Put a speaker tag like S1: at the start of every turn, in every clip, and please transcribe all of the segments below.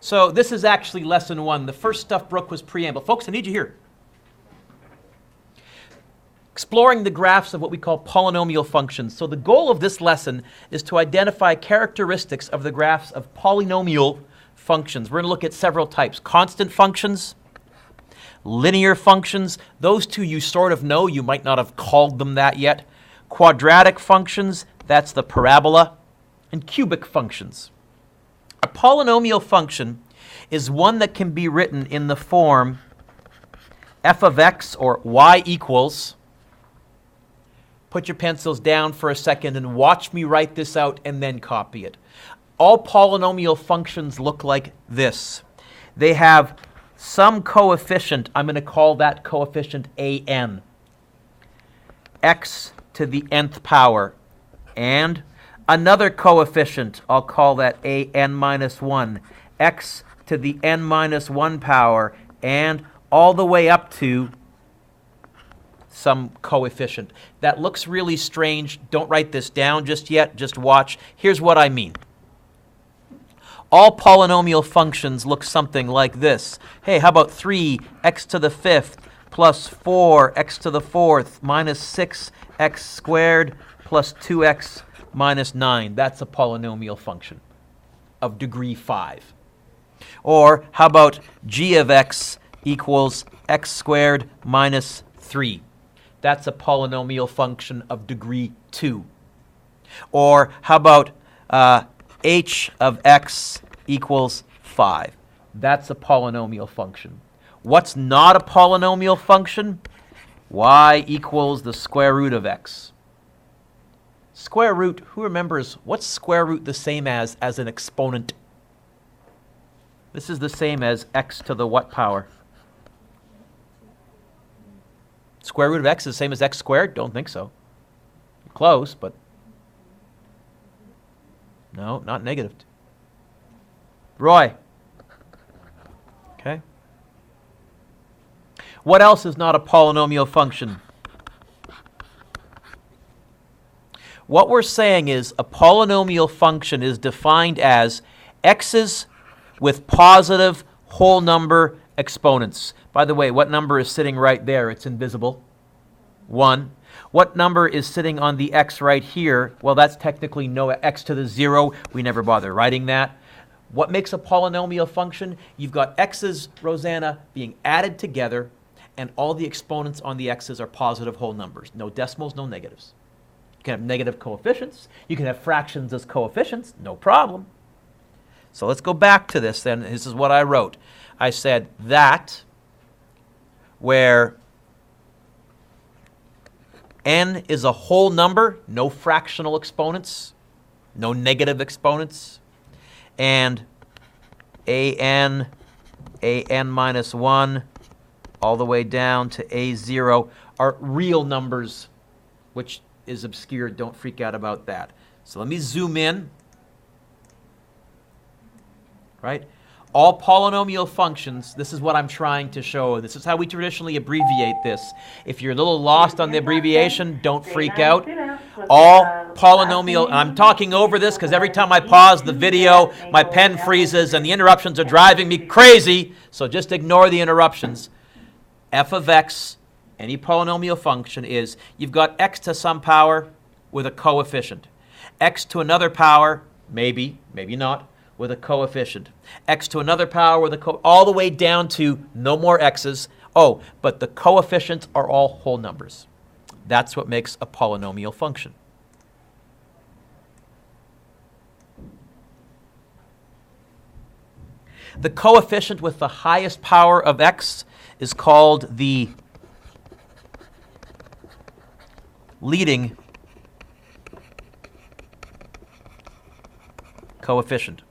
S1: So this is actually lesson 1. The first stuff Brooke was preamble. Folks, I need you here. Exploring the graphs of what we call polynomial functions. So the goal of this lesson is to identify characteristics of the graphs of polynomial functions. We're going to look at several types. Constant functions, linear functions. Those two you sort of know. You might not have called them that yet. Quadratic functions, that's the parabola. And cubic functions. A polynomial function is one that can be written in the form f of x, or y equals. Put your pencils down for a second and watch me write this out and then copy it. All polynomial functions look like this. They have some coefficient. I'm going to call that coefficient an. X to the nth power. And another coefficient, I'll call that an minus 1. X to the n minus 1 power. And all the way up to some coefficient. That looks really strange. Don't write this down just yet. Just watch. Here's what I mean. All polynomial functions look something like this. Hey, how about 3x to the 5th plus 4x to the 4th minus 6x squared plus 2x minus 9. That's a polynomial function of degree 5. Or how about g of x equals x squared minus 3. That's a polynomial function of degree 2. Or how about h of x equals 5. That's a polynomial function. What's not a polynomial function? Y equals the square root of x. Square root, who remembers, what's square root the same as an exponent? This is the same as x to the what power? Square root of x is the same as x squared? Don't think so. Close, but no, not negative. Roy. Okay. What else is not a polynomial function? What we're saying is a polynomial function is defined as x's with positive whole number exponents. By the way, what number is sitting right there? It's invisible. 1. What number is sitting on the x right here? Well, that's technically no x to the 0. We never bother writing that. What makes a polynomial function? You've got x's, Rosanna, being added together, and all the exponents on the x's are positive whole numbers. No decimals, no negatives. You can have negative coefficients. You can have fractions as coefficients. No problem. So let's go back to this then. This is what I wrote. I said that where n is a whole number, no fractional exponents, no negative exponents, and an minus 1 all the way down to a0 are real numbers, which is obscured. Don't freak out about that. So let me zoom in. Right? All polynomial functions, this is what I'm trying to show. This is how we traditionally abbreviate this. If you're a little lost on the abbreviation, don't freak out. All polynomial, I'm talking over this because every time I pause the video, my pen freezes and the interruptions are driving me crazy, so just ignore the interruptions. F of x, any polynomial function is, you've got x to some power with a coefficient. X to another power, maybe, maybe not, with a coefficient. X to another power with all the way down to no more x's. Oh, but the coefficients are all whole numbers. That's what makes a polynomial function. The coefficient with the highest power of x is called the leading coefficient.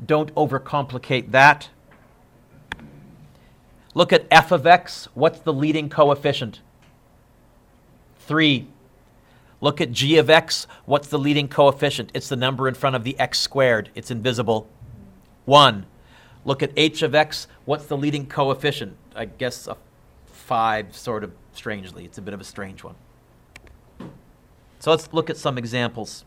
S1: Don't overcomplicate that. Look at f of x. What's the leading coefficient? 3. Look at g of x. What's the leading coefficient? It's the number in front of the x squared. It's invisible. 1. Look at h of x. What's the leading coefficient? I guess a 5, sort of strangely. It's a bit of a strange one. So let's look at some examples.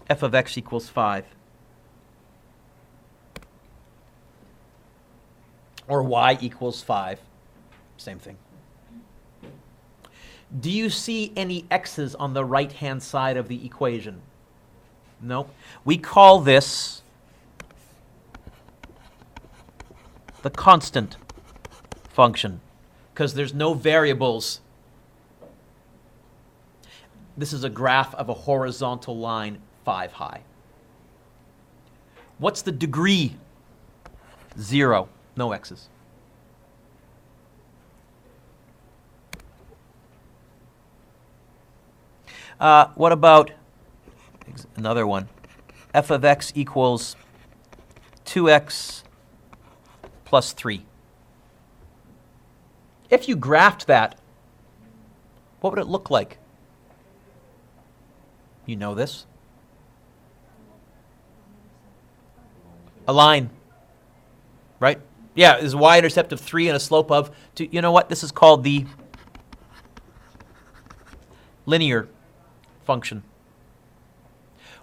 S1: f of x equals 5. Or y equals 5. Same thing. Do you see any x's on the right-hand side of the equation? No. We call this the constant function because there's no variables. This is a graph of a horizontal line 5 high. What's the degree? 0. No x's. What about another one? F of x equals 2x plus 3. If you graphed that, what would it look like? You know this. A line, right? Yeah, there's a y-intercept of 3 and a slope of 2. You know what? This is called the linear function.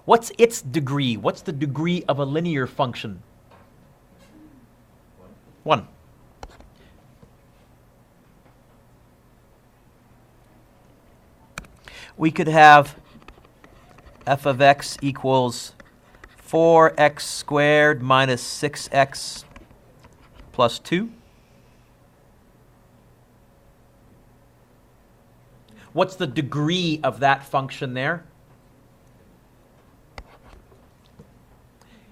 S1: What's its degree? What's the degree of a linear function? 1. We could have f of x equals 4x squared minus 6x plus 2. What's the degree of that function there?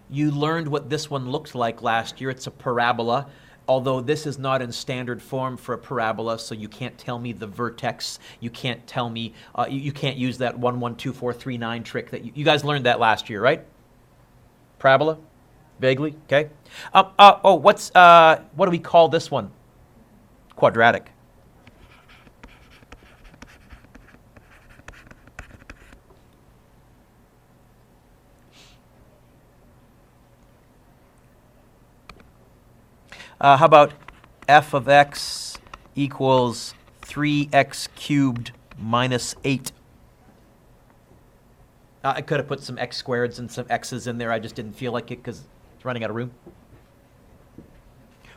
S1: You learned what this one looked like last year. It's a parabola, although this is not in standard form for a parabola, so you can't tell me the vertex. You can't tell me, you can't use that 1, 1, 2, 4, 3, 9 trick that you guys learned that last year, right? Parabola? Vaguely, okay. What do we call this one? Quadratic. How about f of x equals 3x cubed minus 8? I could have put some x squareds and some x's in there. I just didn't feel like it because it's running out of room.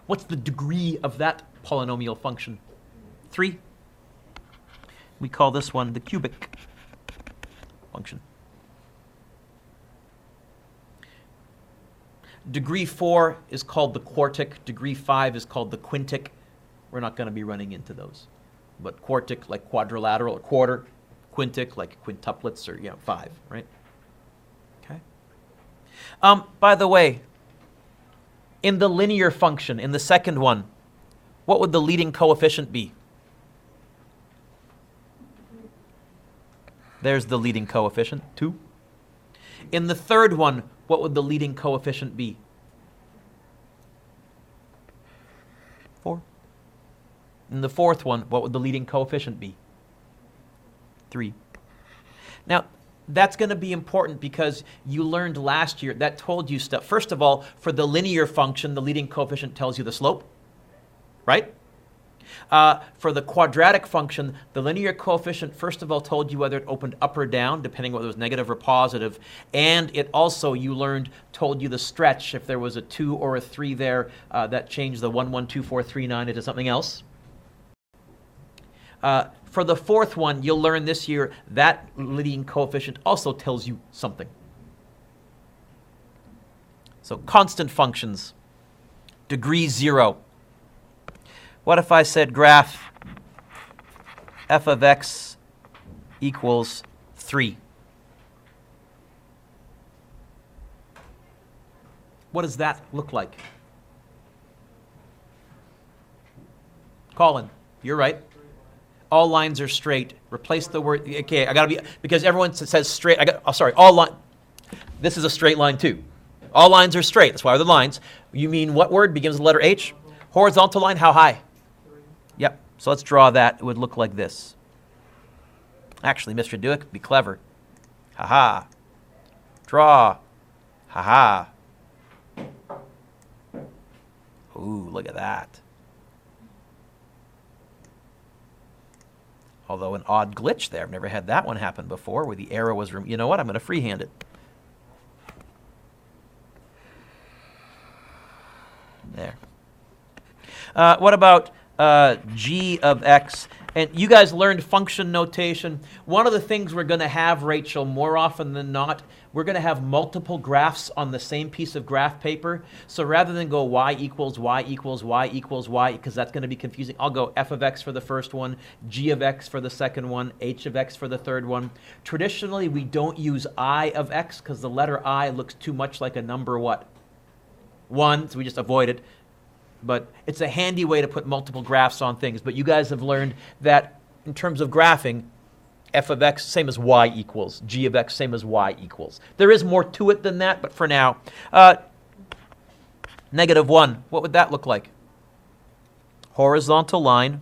S1: What's the degree of that polynomial function? 3. We call this one the cubic function. Degree 4 is called the quartic. Degree 5 is called the quintic. We're not going to be running into those. But quartic, like quadrilateral, or quarter. Quintic, like quintuplets, or 5, right? Okay. By the way, in the linear function, in the second one, what would the leading coefficient be? There's the leading coefficient, 2. In the third one, what would the leading coefficient be? 4. In the fourth one, what would the leading coefficient be? 3. Now, that's going to be important because you learned last year, that told you stuff. First of all, for the linear function, the leading coefficient tells you the slope, right? For the quadratic function, the linear coefficient, first of all, told you whether it opened up or down, depending whether it was negative or positive. And it also, you learned, told you the stretch. If there was a 2 or a 3 there, that changed the 1, 1, 2, 4, 3, 9 into something else. For the fourth one, you'll learn this year, that leading coefficient also tells you something. So constant functions, degree 0. What if I said graph f of x equals 3? What does that look like? Colin, you're right. All lines are straight. Replace the word, okay, I gotta be, because everyone says straight, all line, this is a straight line too. All lines are straight, that's why they're lines. You mean what word begins with the letter H? Horizontal line, how high? Yep, so let's draw that. It would look like this. Actually, Mr. Dueck, be clever. Ha-ha. Draw. Ha-ha. Ooh, look at that. Although an odd glitch there. I've never had that one happen before where the arrow was, you know what, I'm going to freehand it. What about g of x? And you guys learned function notation. One of the things we're going to have, Rachel, more often than not, we're going to have multiple graphs on the same piece of graph paper. So rather than go y equals y equals y equals y, because that's going to be confusing, I'll go f of x for the first one, g of x for the second one, h of x for the third one. Traditionally, we don't use I of x because the letter I looks too much like a number what? 1, so we just avoid it. But it's a handy way to put multiple graphs on things. But you guys have learned that in terms of graphing, f of x, same as y equals. G of x, same as y equals. There is more to it than that, but for now. -1, what would that look like? Horizontal line.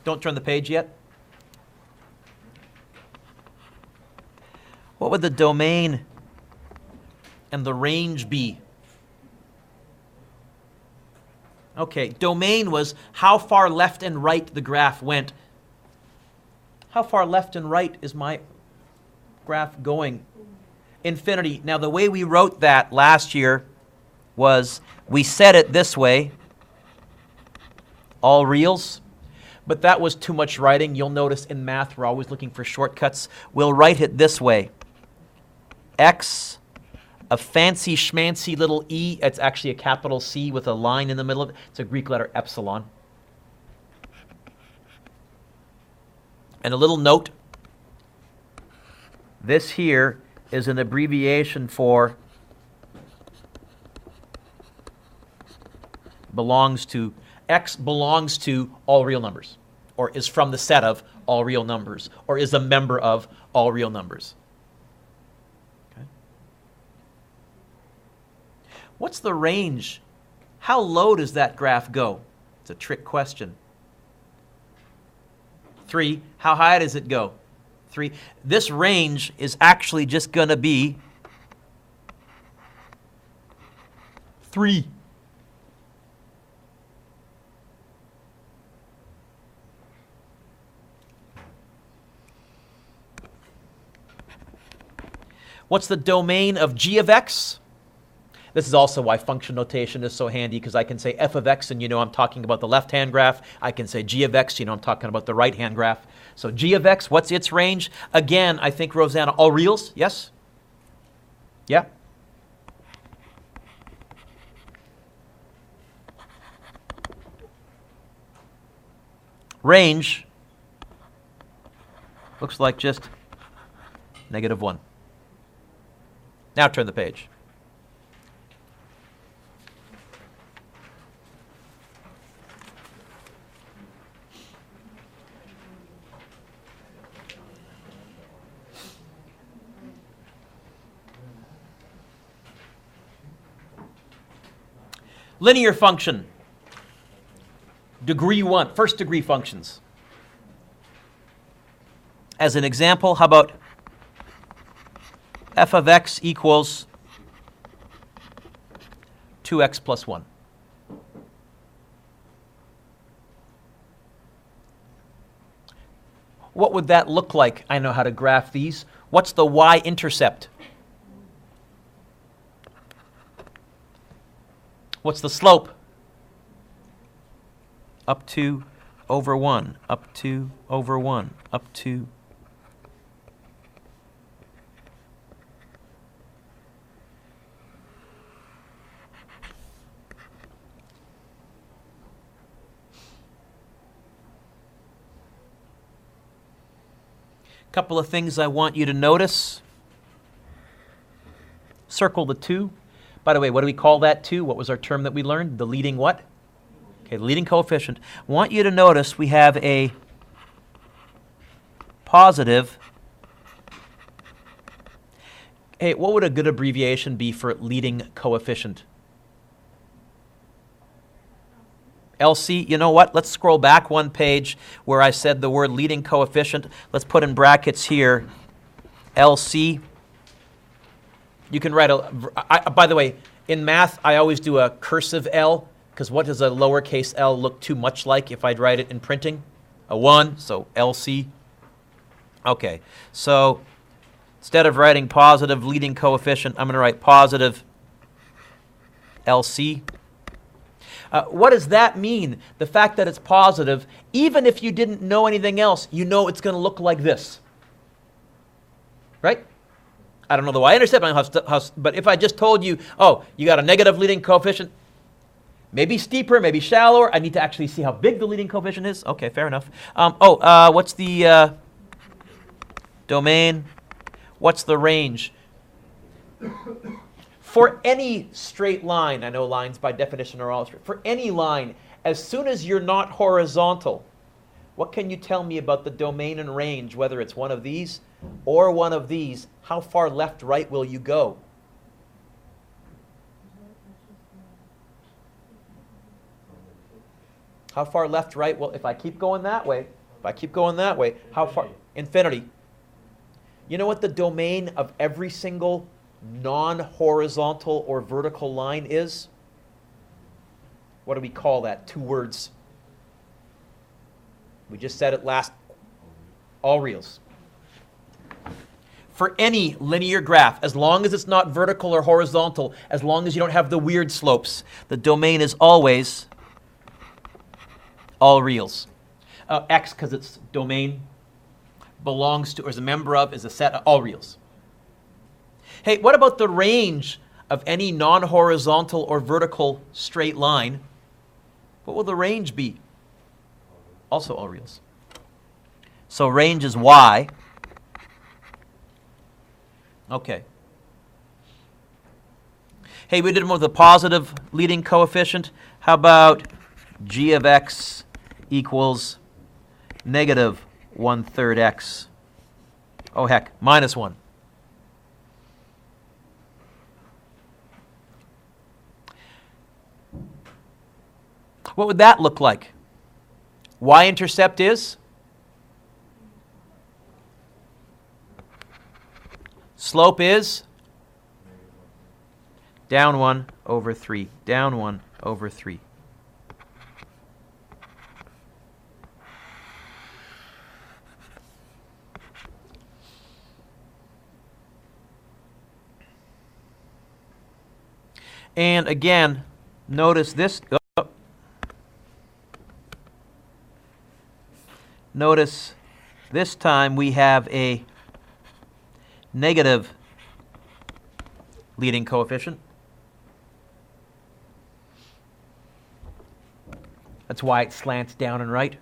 S1: Don't turn the page yet. What would the domain and the range be? Okay, domain was how far left and right the graph went. How far left and right is my graph going? Infinity. Now, the way we wrote that last year was we said it this way, all reals. But that was too much writing. You'll notice in math, we're always looking for shortcuts. We'll write it this way. X, a fancy schmancy little e. It's actually a capital C with a line in the middle of it. It's a Greek letter epsilon. And a little note. This here is an abbreviation for X belongs to all real numbers, or is from the set of all real numbers, or is a member of all real numbers. Okay. What's the range? How low does that graph go? It's a trick question. 3. How high does it go? 3. This range is actually just going to be 3. What's the domain of g of x? This is also why function notation is so handy, because I can say f of x and you know I'm talking about the left-hand graph. I can say g of x, you know I'm talking about the right-hand graph. So g of x, what's its range? Again, I think, Rosanna, all reals? Yes? Yeah? Range looks like just -1. Now turn the page. Linear function, degree 1, first degree functions. As an example, how about f of x equals 2x plus 1. What would that look like? I know how to graph these. What's the y-intercept? What's the slope? Up 2 over 1, up 2 over 1, up 2. Couple of things I want you to notice. Circle the 2. By the way, what do we call that 2? What was our term that we learned? The leading what? Okay, the leading coefficient. I want you to notice we have a positive. Hey, what would a good abbreviation be for leading coefficient? LC, you know what? Let's scroll back one page where I said the word leading coefficient. Let's put in brackets here, LC. You can write by the way, in math, I always do a cursive L, because what does a lowercase l look too much like if I'd write it in printing? A 1, so LC. Okay, so instead of writing positive leading coefficient, I'm going to write positive LC. What does that mean? The fact that it's positive, even if you didn't know anything else, you know it's going to look like this. Right? I don't know the Y-intercept, but if I just told you, oh, you got a negative leading coefficient, maybe steeper, maybe shallower. I need to actually see how big the leading coefficient is. Okay, fair enough. What's the domain? What's the range? For any straight line, I know lines by definition are all straight. For any line, as soon as you're not horizontal, what can you tell me about the domain and range, whether it's one of these or one of these? How far left, right will you go? How far left, right? Well, if I keep going that way, how far? Infinity. You know what the domain of every single non-horizontal or vertical line is? What do we call that? 2 words. We just said it last. All reals. For any linear graph, as long as it's not vertical or horizontal, as long as you don't have the weird slopes, the domain is always all reals. X, because it's domain, belongs to, or is a member of, is a set of all reals. Hey, what about the range of any non-horizontal or vertical straight line? What will the range be? Also all reals. So range is Y. Okay. Hey, we did one with a positive leading coefficient. How about g of x equals negative 1/3 x? Oh, heck, minus 1. What would that look like? Y-intercept is? Slope is? Down 1 over 3. Down 1 over 3. And again, notice this. Notice this time we have a negative leading coefficient. That's why it slants down and right.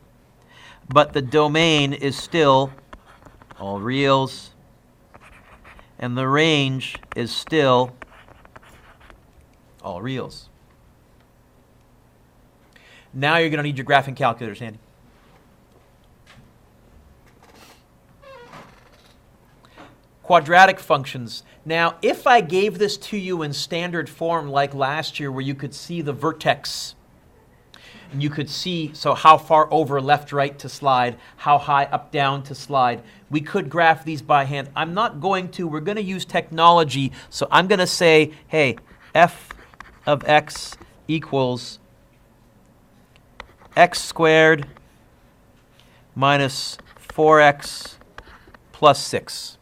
S1: But the domain is still all reals, and the range is still all reals. Now you're going to need your graphing calculators handy. Quadratic functions. Now, if I gave this to you in standard form like last year where you could see the vertex, and you could see, so how far over left, right to slide, how high up, down to slide, we could graph these by hand. I'm not going to. We're going to use technology. So I'm going to say, hey, f of x equals x squared minus 4x plus 6.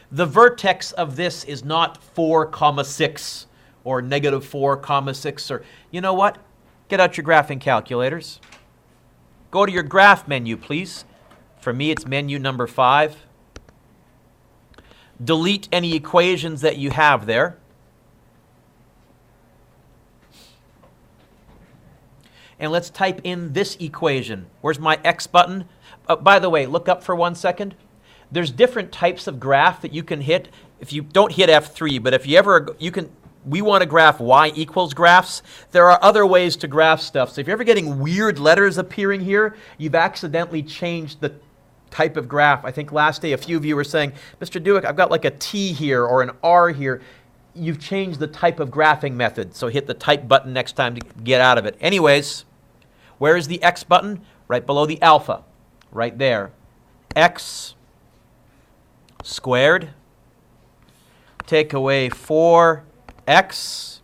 S1: The vertex of this is not 4, 6 or negative 4, 6 or, you know what? Get out your graphing calculators. Go to your graph menu, please. For me, it's menu number 5. Delete any equations that you have there. And let's type in this equation. Where's my X button? By the way, look up for 1 second. There's different types of graph that you can hit. If you don't hit F3, but if you ever, we want to graph Y equals graphs. There are other ways to graph stuff. So if you're ever getting weird letters appearing here, you've accidentally changed the type of graph. I think last day a few of you were saying, Mr. Dueck, I've got like a T here or an R here. You've changed the type of graphing method. So hit the type button next time to get out of it. Anyways, where is the X button? Right below the alpha, right there. X squared, take away 4x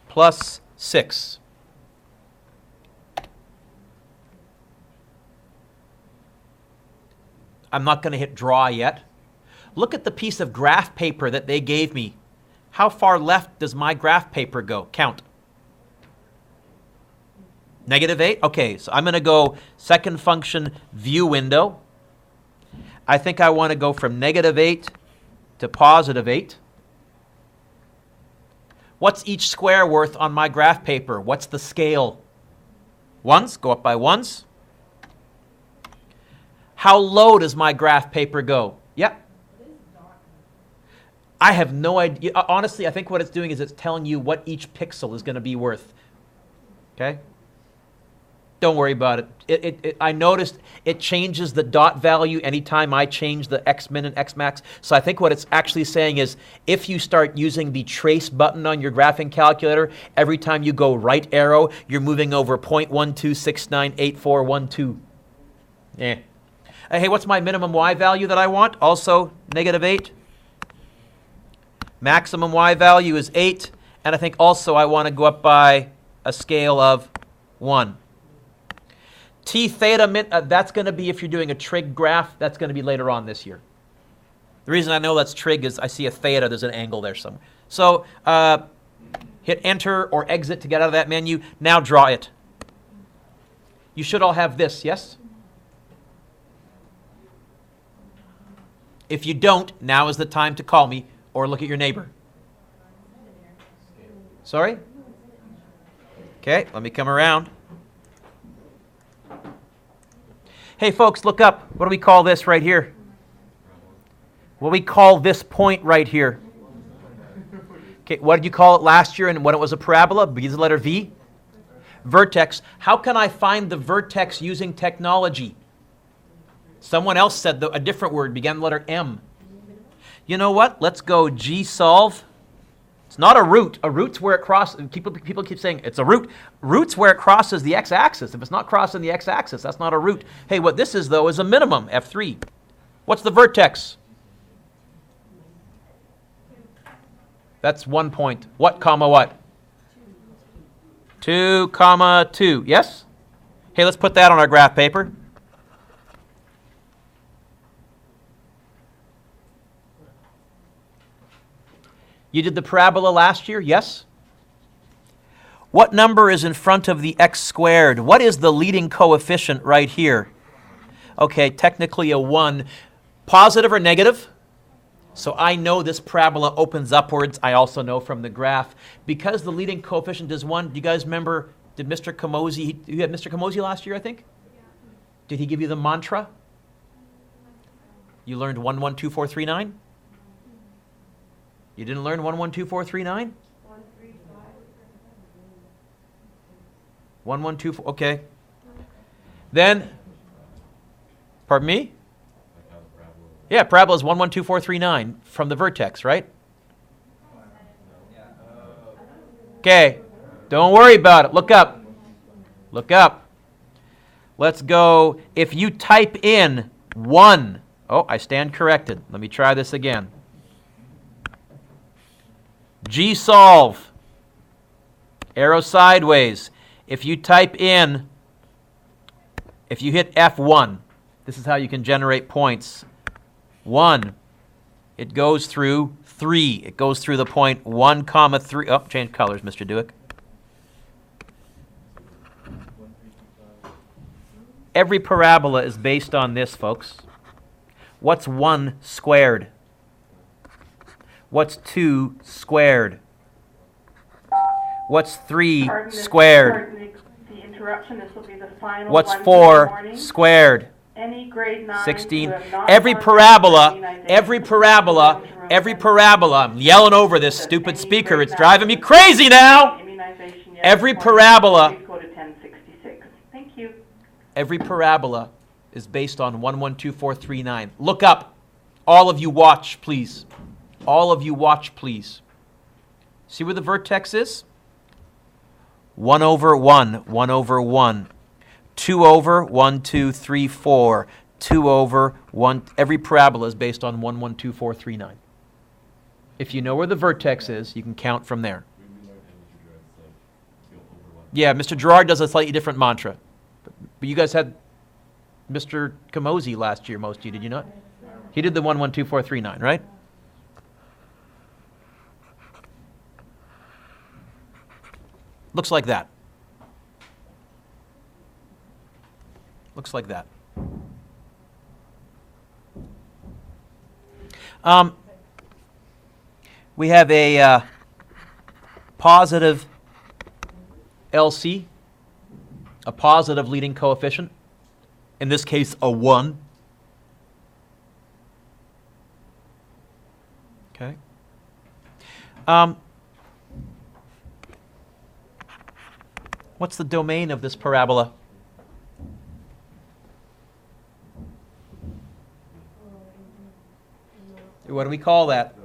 S1: plus 6. I'm not going to hit draw yet. Look at the piece of graph paper that they gave me. How far left does my graph paper go? Count. -8? Okay, so I'm going to go second function view window. I think I want to go from -8 to +8. What's each square worth on my graph paper? What's the scale? Ones, go up by ones. How low does my graph paper go? Yep. I have no idea. Honestly, I think what it's doing is it's telling you what each pixel is going to be worth. Okay? Don't worry about it. I noticed it changes the dot value anytime I change the xmin and xmax. So I think what it's actually saying is if you start using the trace button on your graphing calculator, every time you go right arrow, you're moving over 0.12698412. Yeah. Hey, what's my minimum y value that I want? Also -8. Maximum y value is 8. And I think also I want to go up by a scale of 1. T theta min, that's going to be if you're doing a trig graph, that's going to be later on this year. The reason I know that's trig is I see a theta, there's an angle there somewhere. So hit enter or exit to get out of that menu. Now draw it. You should all have this, yes? If you don't, now is the time to call me or look at your neighbor. Sorry? Okay, let me come around. Hey, folks, look up. What do we call this right here? What do we call this point right here? Okay, what did you call it last year and when it was a parabola? Begins with the letter V? Vertex. How can I find the vertex using technology? Someone else said a different word, began with the letter M. You know what? Let's go G solve. It's not a root. A root's where it crosses. People keep saying it's a root. Root's where it crosses the x-axis. If it's not crossing the x-axis, that's not a root. Hey, what this is, though, is a minimum, F3. What's the vertex? That's 1 point. What, comma, what? 2, comma, 2. Yes? Hey, let's put that on our graph paper. You did the parabola last year, yes? What number is in front of the x squared? What is the leading coefficient right here? Okay, technically a 1. Positive or negative? So I know this parabola opens upwards. I also know from the graph. Because the leading coefficient is 1, do you guys remember, did Mr. Kamosi, you had Mr. Kamosi last year, I think? Did he give you the mantra? You learned 1, 1, 2, 4, 3, 9? You didn't learn 1, 1, 2, 4, 3, 9?
S2: 1, 3, 5.
S1: 1, 1, 2, 4, okay. Then, pardon me? Yeah, parabola is 1, 1, 2, 4, 3, 9 from the vertex, right? Okay, don't worry about it. Look up. Look up. Let's go. If you type in 1, oh, I stand corrected. Let me try this again. G solve, arrow sideways. If you type in, if you hit F1, this is how you can generate points. 1, it goes through 3. It goes through the point 1, comma 3. Oh, change colors, Mr. Dueck. Every parabola is based on this, folks. What's 1 squared? What's 2 squared? What's 3 squared?
S2: Pardon the interruption. This will be the final
S1: What's
S2: one
S1: 4 squared?
S2: Any grade 9
S1: 16.
S2: who have not
S1: Every
S2: gone
S1: parabola,
S2: through the
S1: every
S2: immunization
S1: parabola,
S2: room
S1: every
S2: and
S1: parabola. I'm yelling over this
S2: says
S1: stupid
S2: any
S1: speaker.
S2: grade
S1: It's
S2: 9
S1: driving me
S2: who
S1: crazy now.
S2: immunization yet
S1: Every
S2: reported,
S1: parabola,
S2: please go to 1066. Thank you.
S1: every parabola is based on 1, 1, 2, 4, 3, 9. Look up. All of you watch, please. All of you watch, please. See where the vertex is? 1 over 1, 1 over 1. 2 over 1, 2, 3, 4. 2 over 1. Every parabola is based on 1, 1, 2, 4, 3, 9. If you know where the vertex is, you can count from there. Yeah, Mr. Gerard does a slightly different mantra. But you guys had Mr. Kamosi last year, most of you, did you not? He did the 112439, right? Looks like that. Looks like that. We have a positive LC, a positive leading coefficient, in this case a 1. Okay. What's the domain of this parabola? What do we call that?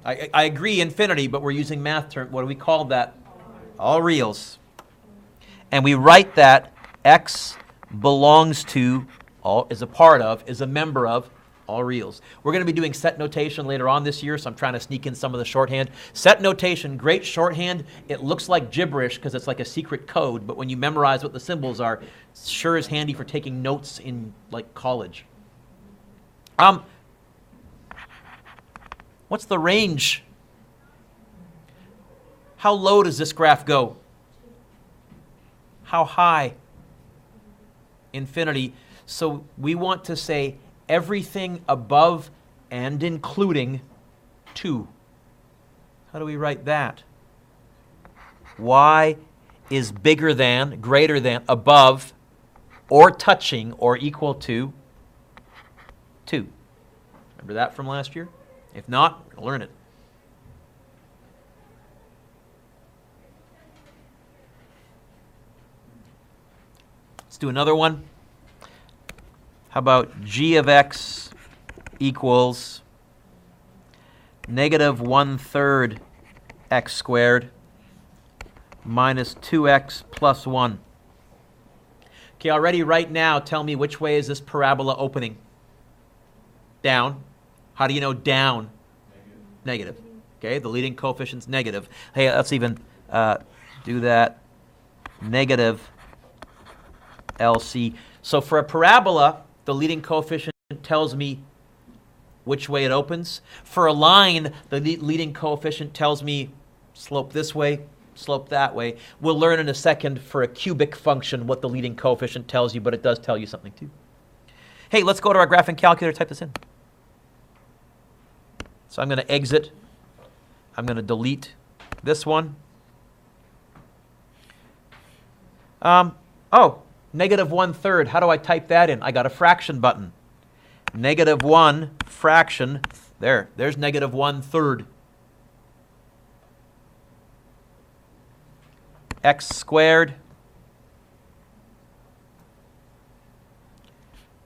S1: I agree, infinity, but we're using math term. What do we call that? All reals. And we write that x belongs to, is a part of, is a member of all reals. We're going to be doing set notation later on this year, so I'm trying to sneak in some of the shorthand. Set notation, great shorthand. It looks like gibberish because it's like a secret code, but when you memorize what the symbols are, it sure is handy for taking notes in like college. What's the range? How low does this graph go? How high? Infinity. So we want to say everything above and including 2. How do we write that? Y is bigger than, greater than, above, or touching, or equal to 2. Remember that from last year? If not, we're going to learn it. Let's do another one. How about g of x equals negative 1/3 x squared minus 2x plus 1. Okay, already right now, tell me which way is this parabola opening? Down. How do you know down? Negative. Okay, the leading coefficient's negative. Hey, let's even do that. Negative LC. So for a parabola, the leading coefficient tells me which way it opens. For a line, the leading coefficient tells me slope this way, slope that way. We'll learn in a second for a cubic function what the leading coefficient tells you, but it does tell you something too. Hey, let's go to our graphing calculator, type this in. So I'm going to exit. I'm going to delete this one. Negative 1/3. How do I type that in? I got a fraction button. Negative 1 fraction. There's negative 1/3. X squared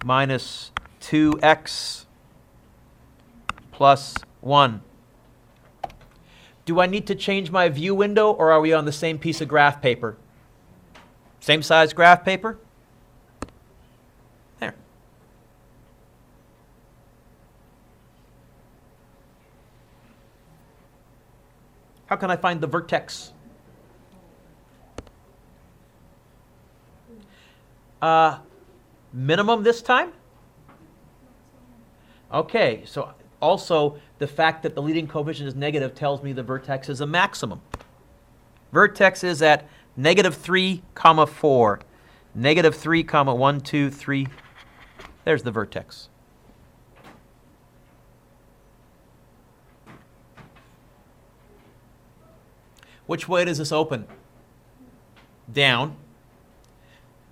S1: minus 2x plus 1. Do I need to change my view window, or are we on the same piece of graph paper? Same size graph paper? There. How can I find the vertex? Minimum this time? Okay, so also the fact that the leading coefficient is negative tells me the vertex is a maximum. Vertex is at negative 3, 4. Negative 3, 1, 2, 3. There's the vertex. Which way does this open? Down.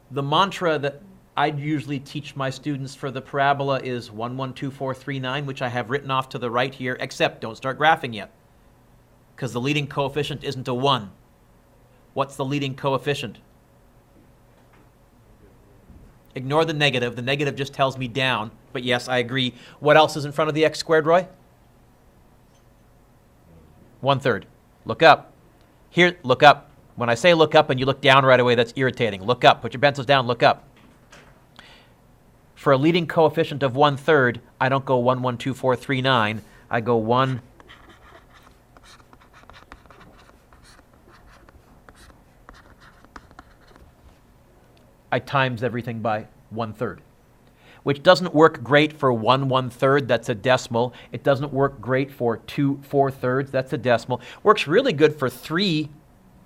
S1: The mantra that I usually teach my students for the parabola is 1, 1, 2, 4, 3, 9, which I have written off to the right here, except don't start graphing yet, because the leading coefficient isn't a 1. What's the leading coefficient? Ignore the negative. The negative just tells me down, but yes, I agree. What else is in front of the x squared, Roy? 1/3. Look up. Here, look up. When I say look up and you look down right away, that's irritating. Look up. Put your pencils down. Look up. For a leading coefficient of 1/3, I don't go 1, 1, 2, 4, 3, 9. I go 1. I times everything by 1/3. which doesn't work great for 1/1/3, that's a decimal. It doesn't work great for 2/4, that's a decimal. Works really good for 3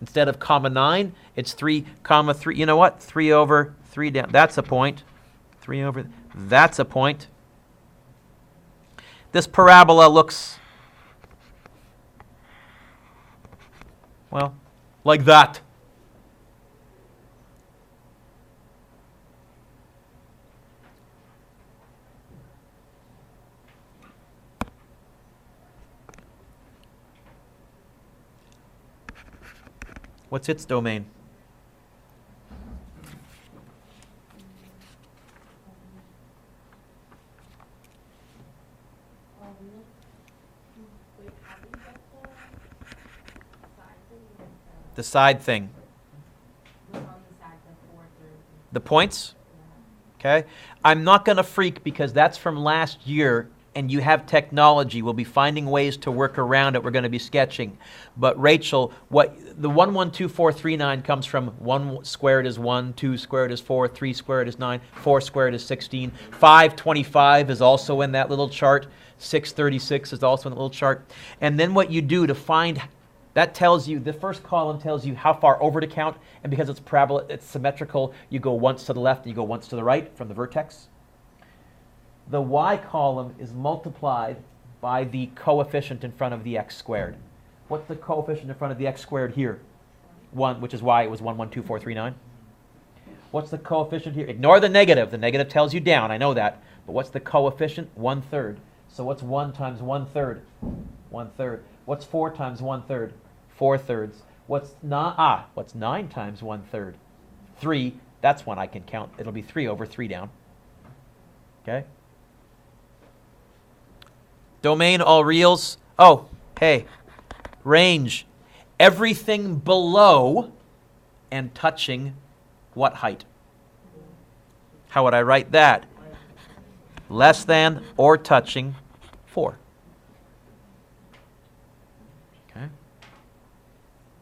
S1: instead of comma 9. It's 3 comma 3. You know what? 3 over 3 down. That's a point. 3 over, that's a point. This parabola looks, well, like that. What's its domain? The side thing. The points? Okay. I'm not going to freak because that's from last year and you have technology. We'll be finding ways to work around it. We're going to be sketching. But Rachel, what the 1, 1, 2, 4, 3, 9 comes from 1 squared is 1, 2 squared is 4, 3 squared is 9, 4 squared is 16, 525 is also in that little chart, 636 is also in the little chart. And then what you do to find, that tells you, the first column tells you how far over to count, and because it's parabola, it's symmetrical, you go once to the left and you go once to the right from the vertex. The y column is multiplied by the coefficient in front of the x squared. What's the coefficient in front of the x squared here? 1, which is why it was 1, 1, 2, 4, 3, 9. What's the coefficient here? Ignore the negative. The negative tells you down. I know that. But what's the coefficient? 1/3. So what's 1 times 1/3? 1/3. What's 4 times 1/3? 4/3. What's 9 times 1/3? 3. That's one I can count. It'll be 3 over 3 down. Okay? Domain, all reals. Oh, hey. Range. Everything below and touching what height? How would I write that? Less than or touching 4. Okay.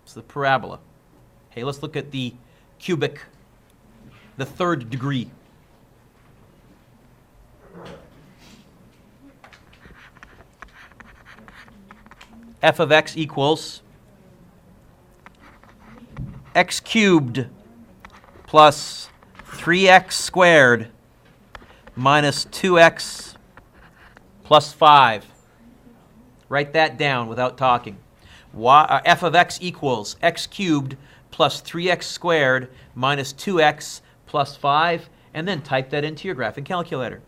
S1: It's the parabola. Hey, let's look at the cubic, the third degree. F of x equals x cubed plus 3x squared minus 2x plus 5. Write that down without talking. F of x equals x cubed plus 3x squared minus 2x plus 5, and then type that into your graphing calculator.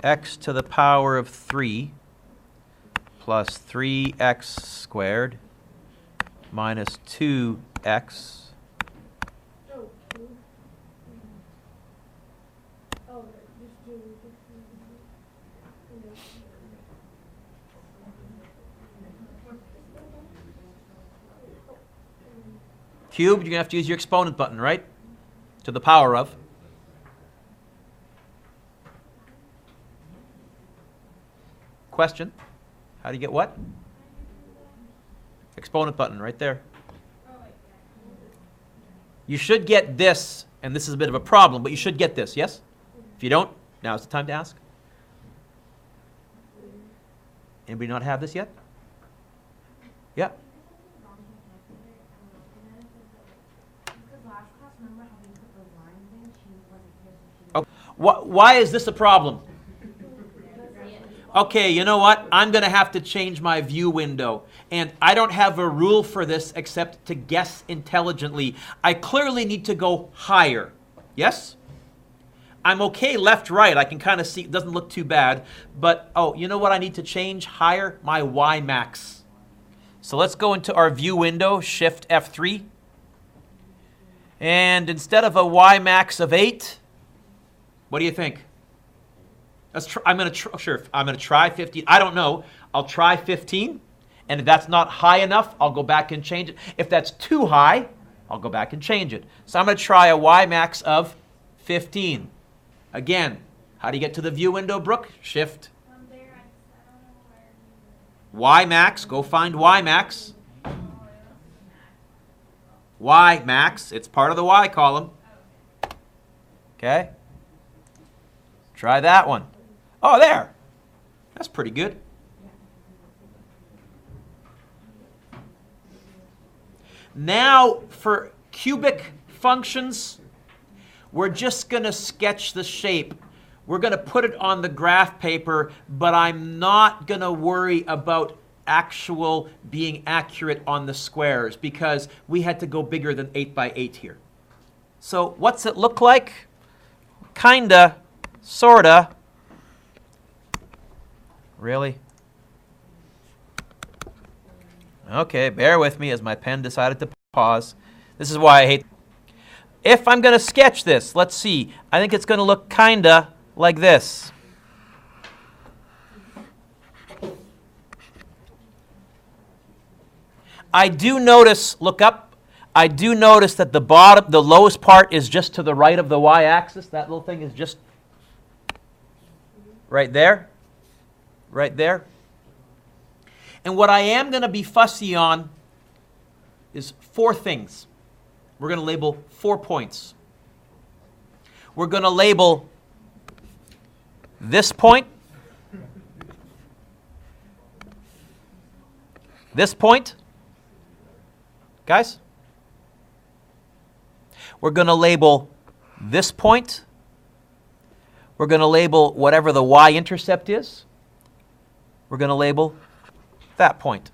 S1: X to the power of 3 plus 3x squared minus 2x cubed. You're going to have to use your exponent button, right? To the power of. Question? How do you get what? Exponent button right there. You should get this, and this is a bit of a problem, but you should get this, yes? If you don't, now's the time to ask. Anybody not have this yet? Yeah. Oh, why is this a problem? Okay, you know what? I'm going to have to change my view window. And I don't have a rule for this except to guess intelligently. I clearly need to go higher. Yes? I'm okay left, right. I can kind of see. It doesn't look too bad. But, oh, you know what I need to change? Higher? My Y max. So let's go into our view window, Shift F3. And instead of a Y max of 8, what do you think? I'm going to try 15. I don't know. I'll try 15. And if that's not high enough, I'll go back and change it. If that's too high, I'll go back and change it. So I'm going to try a Y max of 15. Again, How do you get to the view window, Brooke? Shift. Y max. Go find Y max. Y max. It's part of the Y column. Okay. Try that one. Oh, there. That's pretty good. Now, for cubic functions, we're just going to sketch the shape. We're going to put it on the graph paper, but I'm not going to worry about actual being accurate on the squares because we had to go bigger than 8 by 8 here. So what's it look like? Kinda, sorta. Really? Okay, bear with me as my pen decided to pause. This is why I hate. If I'm going to sketch this, let's see. I think it's going to look kinda like this. I do notice, look up, I do notice that the bottom, the lowest part is just to the right of the y-axis. That little thing is just right there. Right there. And what I am going to be fussy on is 4 things. We're going to label 4 points. We're going to label this point, this point, guys. We're going to label this point. We're going to label whatever the y-intercept is. We're going to label that point.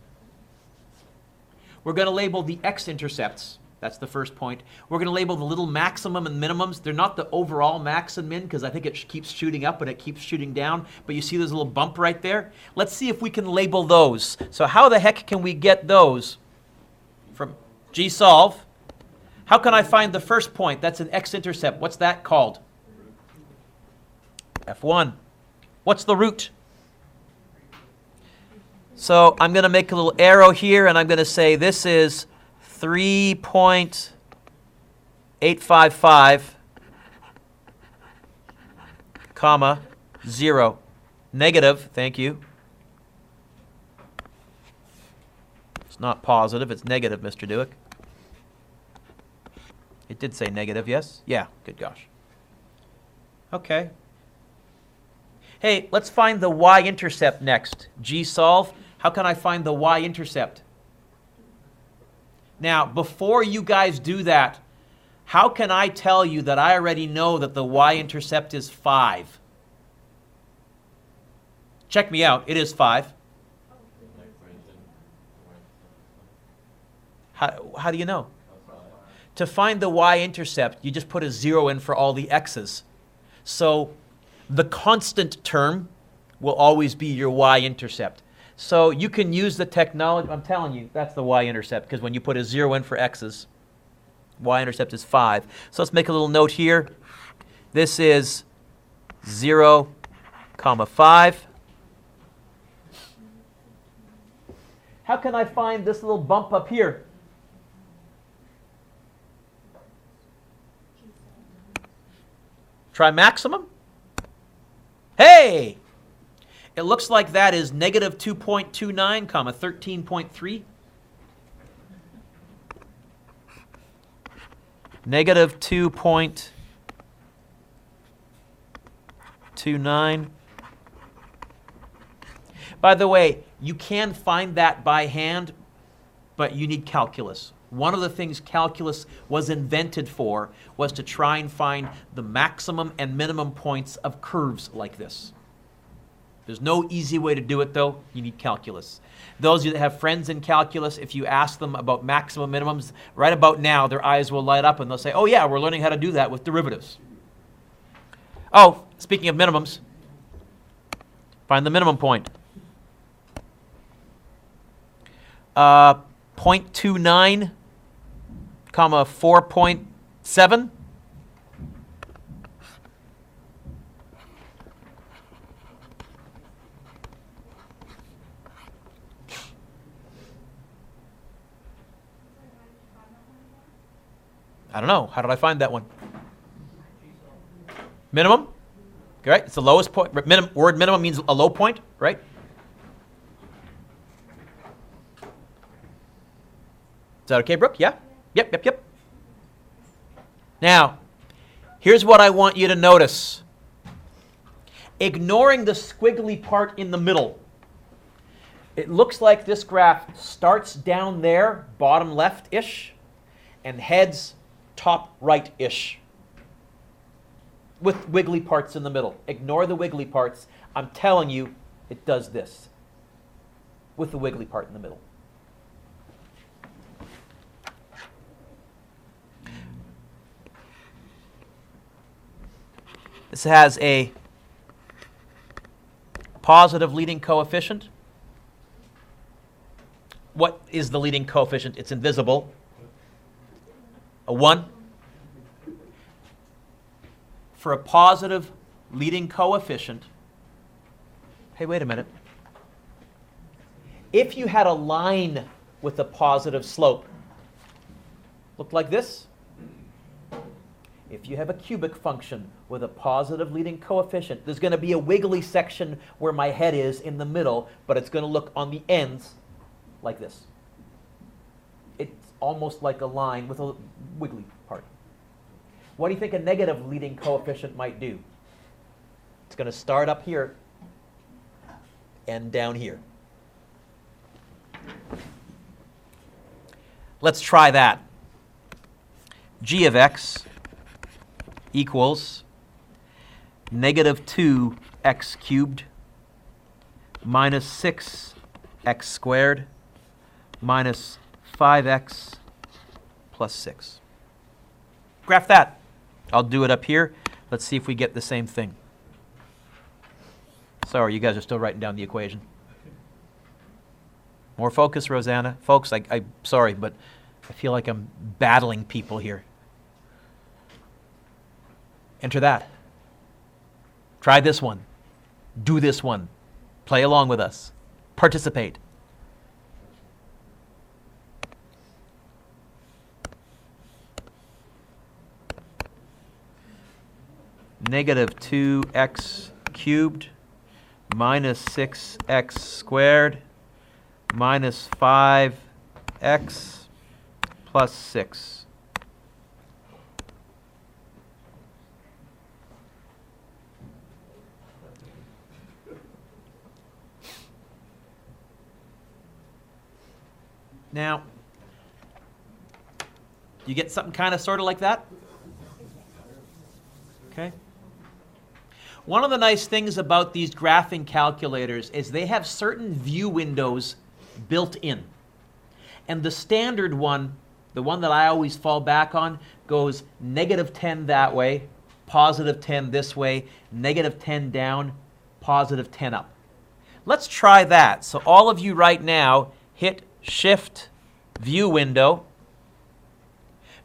S1: We're going to label the x-intercepts. That's the first point. We're going to label the little maximum and minimums. They're not the overall max and min because I think it keeps shooting up and it keeps shooting down. But you see there's a little bump right there? Let's see if we can label those. So how the heck can we get those from GSolve? How can I find the first point? That's an x-intercept. What's that called? F1. What's the root? So I'm going to make a little arrow here, and I'm going to say this is 3.855, comma, 0. Negative, thank you. It's not positive, it's negative, Mr. Dueck. It did say negative, yes? Yeah, good gosh. Okay. Hey, let's find the y-intercept next. GSolve, how can I find the y-intercept? Now, before you guys do that, how can I tell you that I already know that the y-intercept is 5? Check me out, it is 5. How do you know? To find the y-intercept, you just put a 0 in for all the x's. So the constant term will always be your y-intercept. So you can use the technology. I'm telling you, that's the y-intercept, because when you put a 0 in for x's, y-intercept is 5. So let's make a little note here. This is 0, comma 5. How can I find this little bump up here? Try maximum. Hey! It looks like that is negative 2.29, comma 13.3. Negative 2.29. By the way, you can find that by hand, but you need calculus. One of the things calculus was invented for was to try and find the maximum and minimum points of curves like this. There's no easy way to do it, though. You need calculus. Those of you that have friends in calculus, if you ask them about maximum minimums, right about now, their eyes will light up and they'll say, oh, yeah, we're learning how to do that with derivatives. Oh, speaking of minimums, find the minimum point. 0.29, comma 4.7. I don't know. How did I find that one? Minimum? Right? It's the lowest point. Word minimum means a low point, right? Is that okay, Brooke? Yeah? Yep. Now, here's what I want you to notice. Ignoring the squiggly part in the middle, it looks like this graph starts down there, bottom left-ish, and heads top right-ish, with wiggly parts in the middle. Ignore the wiggly parts. I'm telling you, it does this, with the wiggly part in the middle. This has a positive leading coefficient. What is the leading coefficient? It's invisible. A 1. For a positive leading coefficient, hey, wait a minute. If you had a line with a positive slope, look like this. If you have a cubic function with a positive leading coefficient, there's going to be a wiggly section where my head is in the middle, but it's going to look on the ends like this. It's almost like a line with a wiggly part. What do you think a negative leading coefficient might do? It's going to start up here and down here. Let's try that. G of x equals negative 2x cubed minus 6x squared minus 5x plus 6. Graph that. I'll do it up here. Let's see if we get the same thing. Sorry, you guys are still writing down the equation. More focus, Rosanna. Folks, I'm sorry, but I feel like I'm battling people here. Enter that. Try this one. Do this one. Play along with us. Participate. Negative 2x cubed minus 6x squared minus 5x plus 6. Now, you get something kind of sort of like that? Okay. One of the nice things about these graphing calculators is they have certain view windows built in. And the standard one, the one that I always fall back on, goes negative 10 that way, positive 10 this way, negative 10 down, positive 10 up. Let's try that. So all of you right now hit Shift View Window.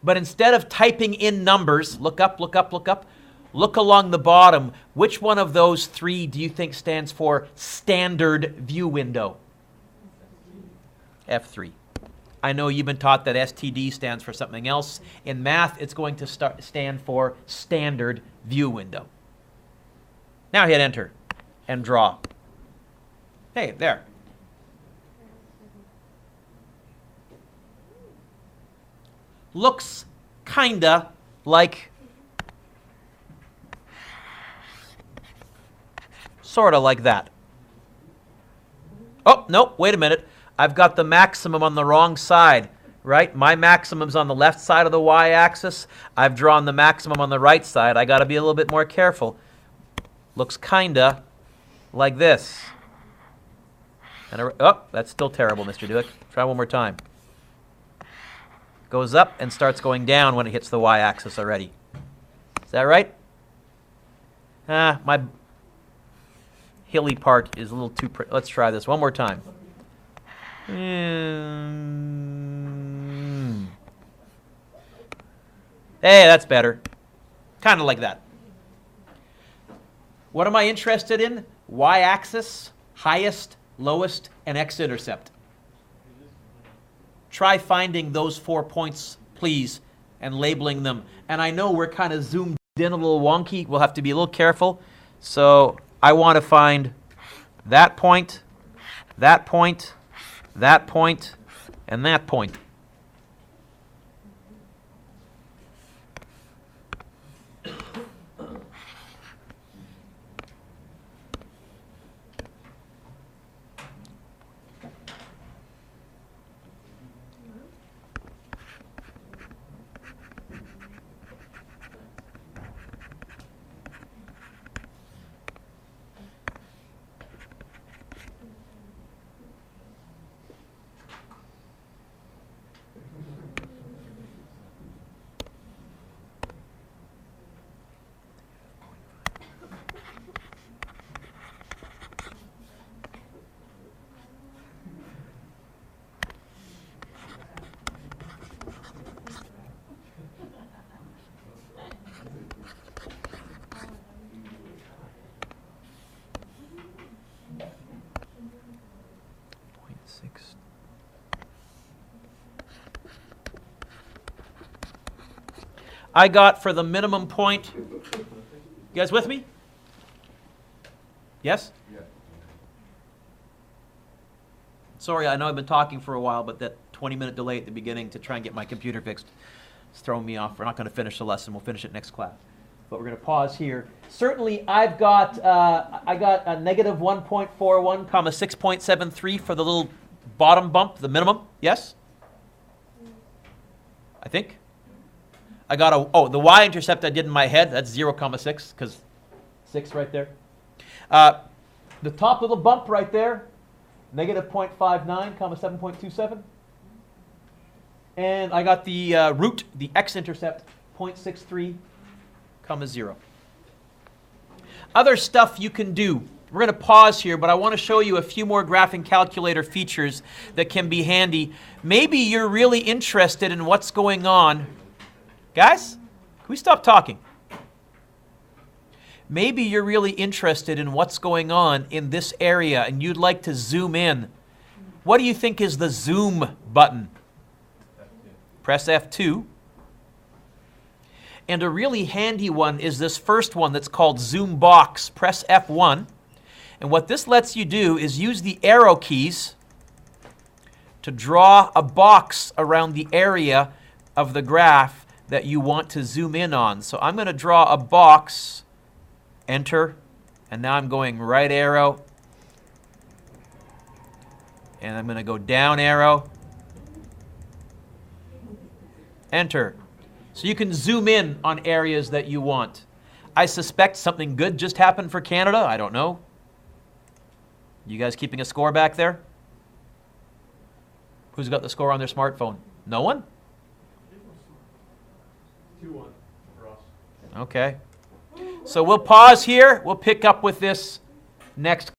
S1: But instead of typing in numbers, look up, look up, look up, look along the bottom. Which one of those three do you think stands for Standard View Window? F3. I know you've been taught that STD stands for something else. In math, it's going to stand for Standard View Window. Now hit Enter and draw. Hey, there. Looks kinda like, sorta like that. Oh, no, wait a minute. I've got the maximum on the wrong side, right? My maximum's on the left side of the y-axis. I've drawn the maximum on the right side. I got to be a little bit more careful. Looks kinda like this. And oh, that's still terrible, Mr. Dueck. Try one more time. Goes up and starts going down when it hits the y-axis already. Is that right? My hilly part is a little too... Let's try this one more time. Hey, that's better. Kind of like that. What am I interested in? Y-axis, highest, lowest, and x-intercept. Try finding those 4 points, please, and labeling them. And I know we're kind of zoomed in a little wonky. We'll have to be a little careful. So I want to find that point, that point, that point, and that point. I got for the minimum point, you guys with me? Yes? Yeah. Sorry, I know I've been talking for a while, but that 20-minute delay at the beginning to try and get my computer fixed is throwing me off. We're not going to finish the lesson. We'll finish it next class. But we're going to pause here. Certainly, I've got a negative 1.41, comma 6.73 for the little bottom bump, the minimum. Yes? I think. I got the Y-intercept I did in my head. That's 0, comma 6, because 6 right there. The top little bump right there, negative 0.59, comma 7.27. And I got the root, the X-intercept, 0.63, comma 0. Other stuff you can do. We're going to pause here, but I want to show you a few more graphing calculator features that can be handy. Maybe you're really interested in what's going on. Guys, can we stop talking? Maybe you're really interested in what's going on in this area and you'd like to zoom in. What do you think is the zoom button? F2. Press F2. And a really handy one is this first one that's called zoom box. Press F1. And what this lets you do is use the arrow keys to draw a box around the area of the graph that you want to zoom in on. So I'm going to draw a box, enter, and now I'm going right arrow, and I'm going to go down arrow, enter. So you can zoom in on areas that you want. I suspect something good just happened for Canada. I don't know. You guys keeping a score back there? Who's got the score on their smartphone? No one?
S3: 2-1 for us.
S1: Okay. So we'll pause here. We'll pick up with this next